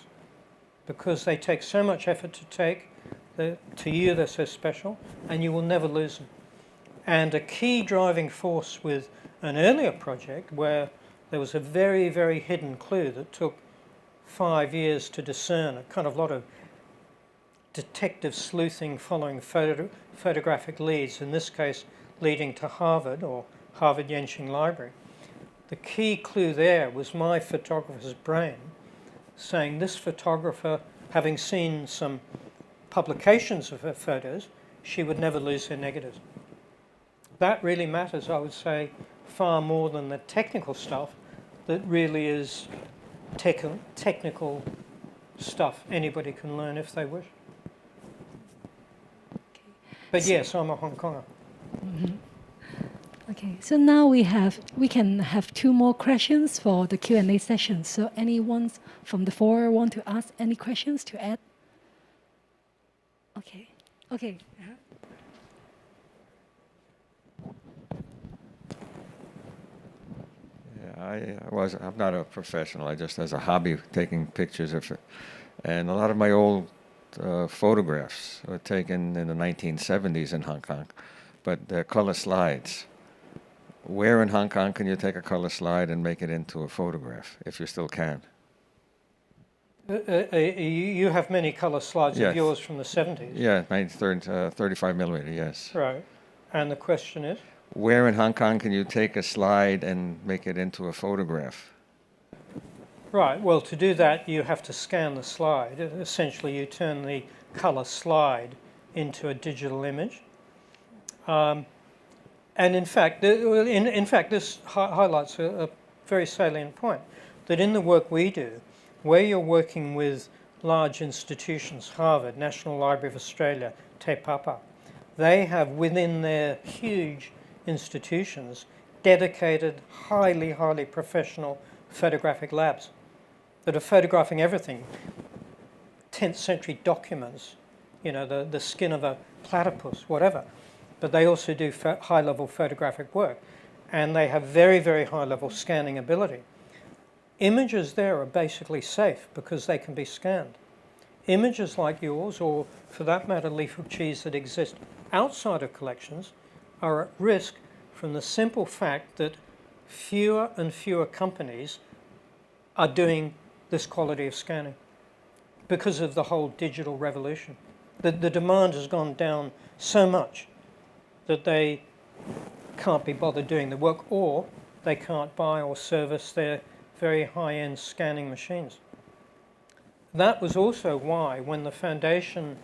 because they take so much effort to take, to you they're so special, and you will never lose them. And a key driving force with an earlier project where there was a very, very hidden clue that took 5 years to discern, a kind of lot of detective sleuthing following photographic leads, in this case leading to Harvard or Harvard Yenching Library. The key clue there was my photographer's brain saying this photographer, having seen some publications of her photos, she would never lose her negatives. That really matters, I would say, far more than the technical stuff that really is technical stuff anybody can learn if they wish. But yes, I'm a Hong Konger. Mm-hmm. Okay, so now we can have 2 more questions for the Q&A session. So anyone from the floor want to ask any questions to add? Okay. Uh-huh. Yeah, I'm not a professional. I just, as a hobby, taking pictures of And a lot of my old photographs were taken in the 1970s in Hong Kong, but they're color slides. Where in Hong Kong can you take a color slide and make it into a photograph, if you still can? You have many color slides Yes. of yours from the 70s. Yeah, 35 millimeter, yes. Right. And the question is? Where in Hong Kong can you take a slide and make it into a photograph? Right. Well, to do that, you have to scan the slide. Essentially, you turn the color slide into a digital image. And in fact, this highlights a very salient point, that in the work we do, where you're working with large institutions, Harvard, National Library of Australia, Te Papa, they have within their huge institutions dedicated, highly professional photographic labs that are photographing everything. 10th century documents, you know, the skin of a platypus, whatever. But they also do high-level photographic work, and they have very high-level scanning ability. Images there are basically safe because they can be scanned. Images like yours, or for that matter, Fook Chees that exist outside of collections, are at risk from the simple fact that fewer and fewer companies are doing this quality of scanning because of the whole digital revolution. The demand has gone down so much that they can't be bothered doing the work, or they can't buy or service their very high-end scanning machines. That was also why when the foundation,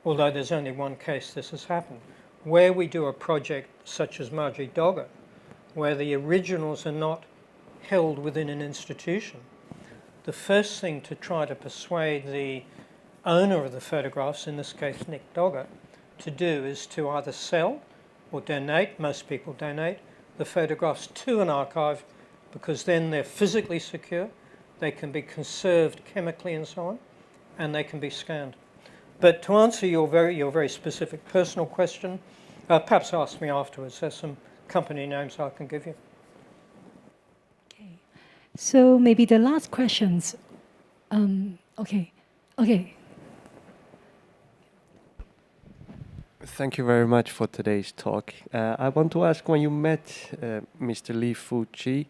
although there's only one case this has happened, where we do a project such as Marjorie Doggett, where the originals are not held within an institution, the first thing to try to persuade the owner of the photographs, in this case Nick Doggett, to do is to either sell or donate, most people donate, the photographs to an archive, because then they're physically secure, they can be conserved chemically and so on, and they can be scanned. But to answer your very specific personal question, perhaps ask me afterwards. There's some company names I can give you. Okay. So maybe the last questions. Okay. Thank you very much for today's talk. I want to ask, when you met Mr. Fook Chee,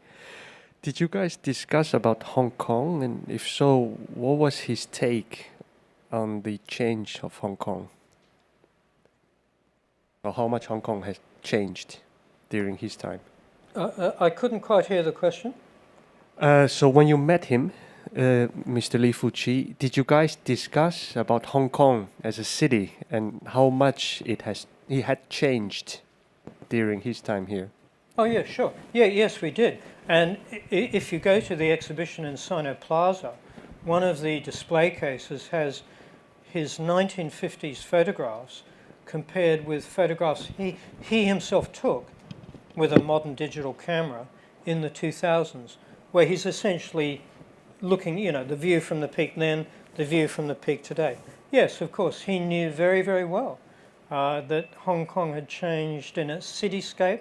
did you guys discuss about Hong Kong? And if so, what was his take on the change of Hong Kong? Or how much Hong Kong has changed during his time? I couldn't quite hear the question. So when you met him, Mr. Fook Chee, did you guys discuss about Hong Kong as a city and how much he had changed during his time here? Oh yeah, sure. Yes, we did. And if you go to the exhibition in Sino Plaza, one of the display cases has his 1950s photographs compared with photographs he himself took with a modern digital camera in the 2000s, where he's essentially looking, you know, the view from the peak then, the view from the peak today. Yes, of course, he knew very well that Hong Kong had changed in its cityscape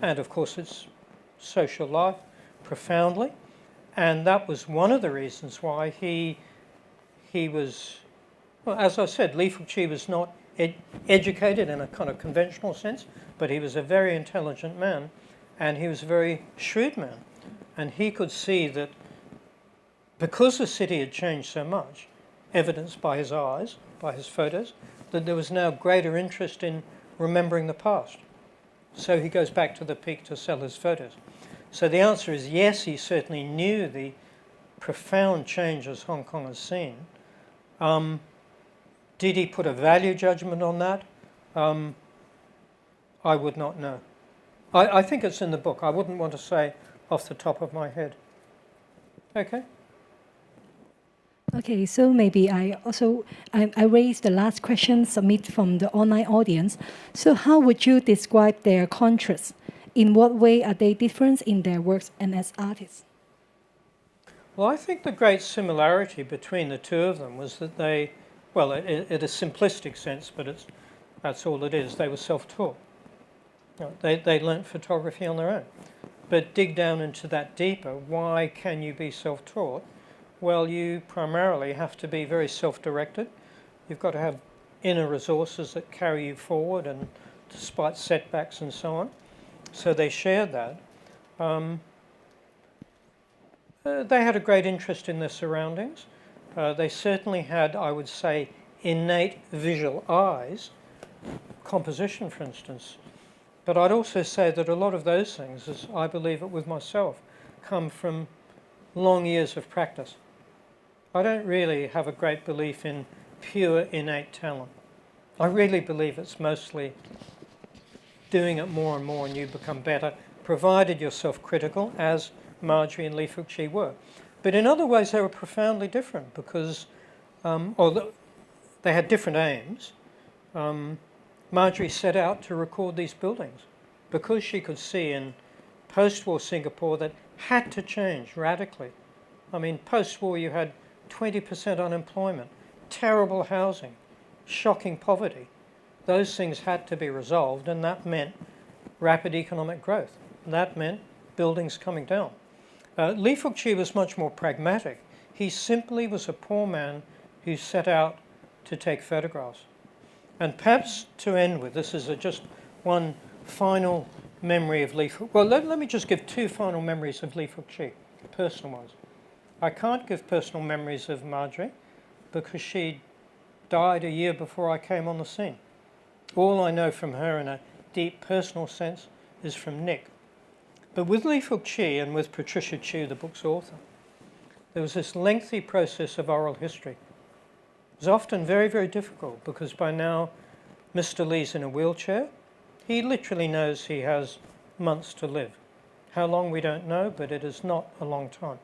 and, of course, its social life profoundly. And that was one of the reasons why he was, well, as I said, Fook Chee was not educated in a kind of conventional sense, but he was a very intelligent man, and he was a very shrewd man. And he could see that because the city had changed so much, evidenced by his eyes, by his photos, that there was now greater interest in remembering the past. So he goes back to the peak to sell his photos. So the answer is yes, he certainly knew the profound changes Hong Kong has seen. Did he put a value judgment on that? I would not know. I think it's in the book. I wouldn't want to say off the top of my head. Okay? Okay, so maybe I raised the last question submit from the online audience. So how would you describe their contrasts? In what way are they different in their works and as artists? Well, I think the great similarity between the two of them was that they, well, in a simplistic sense, but that's all it is, they were self-taught. You know, they learnt photography on their own. But dig down into that deeper, why can you be self-taught? Well, you primarily have to be very self-directed. You've got to have inner resources that carry you forward, and despite setbacks and so on. So they shared that. They had a great interest in their surroundings. They certainly had, I would say, innate visual eyes, composition, for instance. But I'd also say that a lot of those things, as I believe it with myself, come from long years of practice. I don't really have a great belief in pure innate talent. I really believe it's mostly doing it more and more and you become better, provided you're self-critical, as Marjorie and Lee Fook Chee were. But in other ways they were profoundly different because, they had different aims. Marjorie set out to record these buildings because she could see in post-war Singapore that had to change radically. I mean, post-war you had 20% unemployment, terrible housing, shocking poverty. Those things had to be resolved, and that meant rapid economic growth. That meant buildings coming down. Lee Fook Chee was much more pragmatic. He simply was a poor man who set out to take photographs. And perhaps to end with, this is just one final memory of Lee Fook. Well, let me just give two final memories of Lee Fook Chee, personal ones. I can't give personal memories of Marjorie because she died a year before I came on the scene. All I know from her in a deep personal sense is from Nick. But with Lee Fook Chee and with Patricia Chu, the book's author, there was this lengthy process of oral history. It was often very, very difficult because by now Mr. Lee's in a wheelchair. He literally knows he has months to live. How long we don't know, but it is not a long time.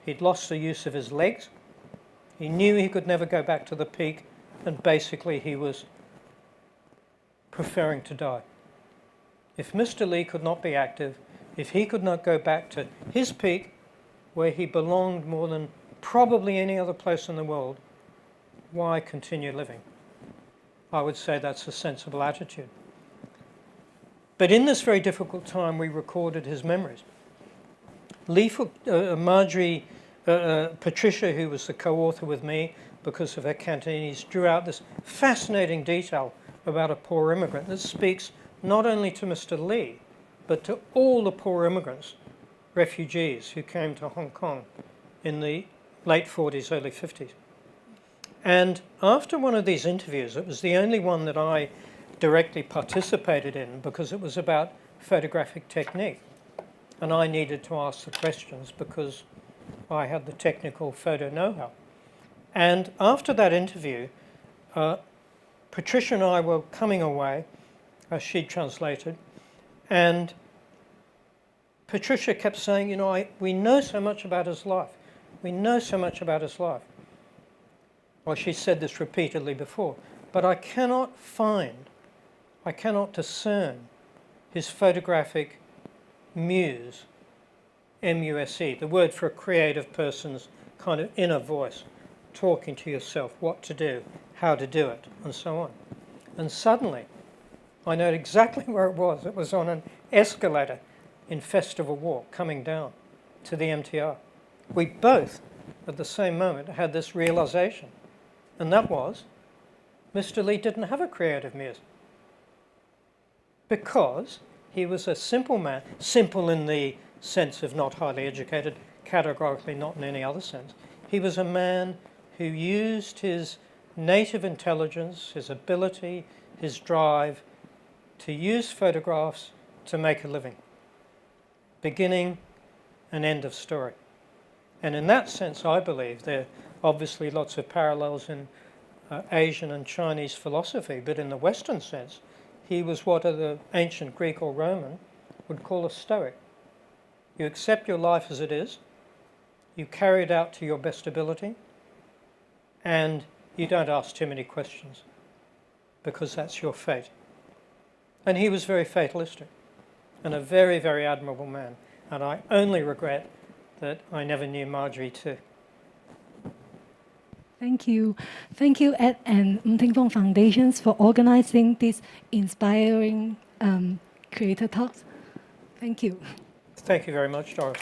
He'd lost the use of his legs. He knew he could never go back to the peak, and basically he was preferring to die. If Mr. Lee could not be active, if he could not go back to his peak, where he belonged more than probably any other place in the world, why continue living? I would say that's a sensible attitude. But in this very difficult time, we recorded his memories. Marjorie, Patricia, who was the co-author with me because of her Cantonese, drew out this fascinating detail about a poor immigrant that speaks not only to Mr. Lee, but to all the poor immigrants, refugees who came to Hong Kong in the late 40s, early 50s. And after one of these interviews, it was the only one that I directly participated in because it was about photographic technique. And I needed to ask the questions because I had the technical photo know-how. And after that interview, Patricia and I were coming away, she'd translated, and Patricia kept saying, we know so much about his life. We know so much about his life. Well, she said this repeatedly before, but I cannot discern his photographic muse, M-U-S-E, the word for a creative person's kind of inner voice, talking to yourself, what to do, how to do it, and so on. And suddenly, I know exactly where it was. It was on an escalator in Festival Walk, coming down to the MTR. We both, at the same moment, had this realization. And that was, Mr. Lee didn't have a creative muse. Because he was a simple man, simple in the sense of not highly educated, categorically not in any other sense. He was a man who used his native intelligence, his ability, his drive, to use photographs to make a living. Beginning and end of story. And in that sense, I believe there are obviously lots of parallels in Asian and Chinese philosophy, but in the Western sense, he was what the ancient Greek or Roman would call a stoic. You accept your life as it is, you carry it out to your best ability, and you don't ask too many questions, because that's your fate. And he was very fatalistic, and a very, very admirable man. And I only regret that I never knew Marjorie too. Thank you. Thank you, Ed and Ting Fong Foundations for organizing this inspiring creator talks. Thank you. Thank you very much, Doris.